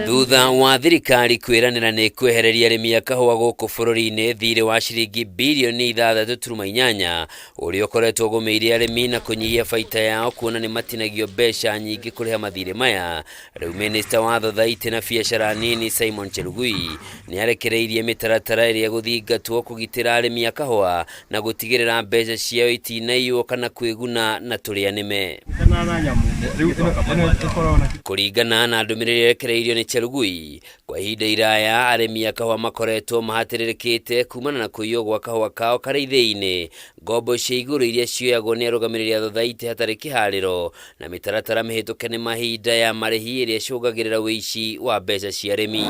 Thutha wa thirikari kwiranira ni kwehereria arimi a kahua guku bururi-ini thirĩ wa ciringi birioni 6.8 uria ukoretwo ugumiire arimi na kunyihia baita yao kuona ni matinagio mbeca nyingi kuriha mathirĩ maya. Riu minista wa thothaiti na biacara nini Simon Cherugui ni arekereirie mitaratara iria guthingatwo kugitira arimi a kahua na gutigirira mbeca ciao itinaiywo kana kwiguna na turia nime. Kuringana na ndumiriri yerekereirio ni Cherugui, kwa ihinda iraya arimi a kahua makoretwo mahatiririkite kumana na kuiywo gwa kahua kao karaithĩ-ini, ngombo cia igũrũ iria cioyagwo ni arũgamĩrĩri a thothaiti hatarĩ kĩharĩro na mitaratara mĩhĩtũke nĩ mahinda ya marĩhi ĩrĩa icũngagĩrĩra ũici wa mbeca cia arimi.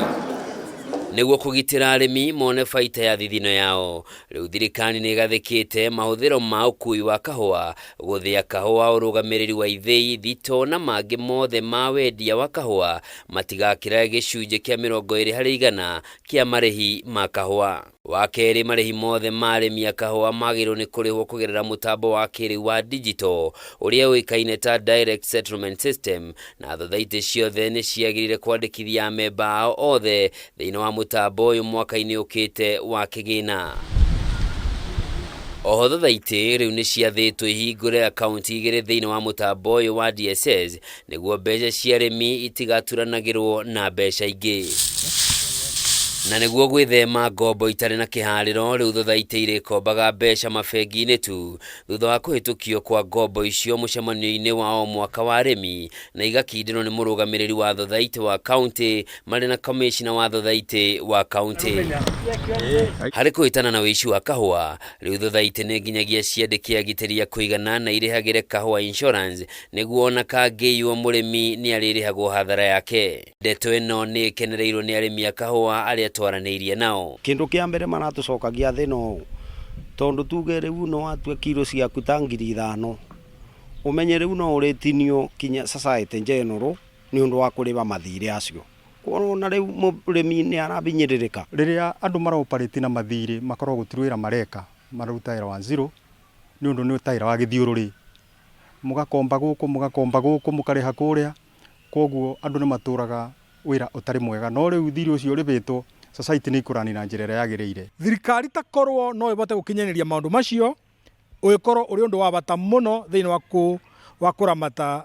Nĩguo kũgitĩra arimi mone baita ya thithino yao, rĩu thirikari nĩ ĩgathĩkĩte mahũthĩro ma ũkui wa kahua, gũthĩa kahua, ũrũgamĩrĩri wa ithĩi, thito na mangĩ mothe ma wendia wa kahua matigakĩre gĩcunjĩ kĩa 20% kĩa marĩhi ma kahua. Wa kerĩ, marĩhi mothe ma arimi a kahua magĩrĩirwo nĩ kũrĩhwo kũgerera mũtambo wa kĩrĩu wa digital ũrĩa ũĩkaine ta direct settlement system, na thothaiti ciothe nĩ ciagĩrĩire kwandĩkithia amemba ao othe thĩinĩ wa mũtambo ũyũ mwaka-inĩ ũkĩte wa kĩgĩna. Oho thothaiti rĩu nĩ ciathĩtwo ihingũre akaunti igĩrĩ thĩinĩ wa mũtambo ũyũ wa DSS nĩguo mbeca cia arimi itigaturanagĩrwo na mbeca ingĩ. Na nĩguo gwĩthema ngombo itarĩ na kĩharĩro, rĩu thothaiti irĩkombaga mbeca mabengi-inĩ tu thutha wa kũhĩtũkio kwa ngombo icio mũcemanio-inĩ wa o mwaka wa arimi, na igakindĩrwo nĩ mũrũgamĩrĩri wa thothaiti wa kaunti marĩ na komishina wa thothaiti wa kaunti. Harĩ kũhĩtana na ũici wa kahua, rĩu thothaiti nĩ nginyagia ciandĩke agitĩri a kũigana na irĩhagĩre kahua insurance nĩguo ona kangĩiywo mũrĩmi nĩ arĩrĩhagwo hathara yake. Ndeto ĩno nĩ ĩkenereirwo nĩ arimi a kahua arĩa twaranĩirie nao. Kindu kia mbere maratucokagia thina ũũ, tondu tuge rĩu no atue kilo ciaku ta 5,000 umenye rĩu no ũrĩtinio kinya society general nĩ ũndũ wa kũrĩha mathirĩ acio. Kuona rĩu mũrĩmi nĩ arabinyĩrĩrĩka. Rĩrĩa andũ maroparĩti na mathirĩ makorwo gũtirĩ wĩra mareka, maruta wĩra wa zero nĩ ũndũ nĩ ũtaĩra wa gĩthiũrũrĩ, mũgakomba gũkũ mũkarĩha kũrĩa, koguo andũ nĩ matũraga wĩra ũtarĩ mwega. No rĩu thirĩ ũcio ũrĩhĩtwo, society nĩ ikũrani na njĩra ĩrĩa yagĩrĩire. Thirikari takorwo no ĩbote gũkinyanĩria maũndũ macio, ũgĩkorwo ũrĩ ũndũ wa bata mũno thĩinĩ wa kũramata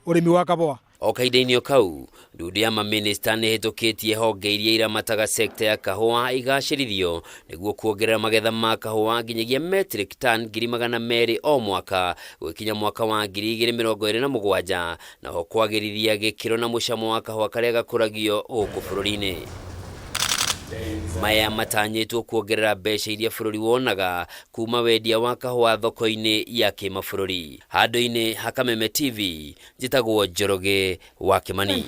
ũrĩmi wa kahua. O kahinda-inĩ kau, nduthi ya maminista nĩ hĩtũkĩtie honge iria iramataga sekta ya kahua igacĩrithio nĩguo kuongerera magetha ma kahua nginyagia metric ton 200,000 o mwaka gũkinya mwaka wa 2027, na ho kwagĩrithia gĩkĩro na mũcamo wa kahua karĩa gakũragio gũkũ bũrũri-inĩ. Maya matanyĩtwo kuongerera mbeca iria bũrũri wonaga kuma wendia wa kahua thoko-inĩ ya kĩmabũrũri. Handũ-inĩ ha Kameme TV, njĩtagwo Njoroge wa Kĩmani.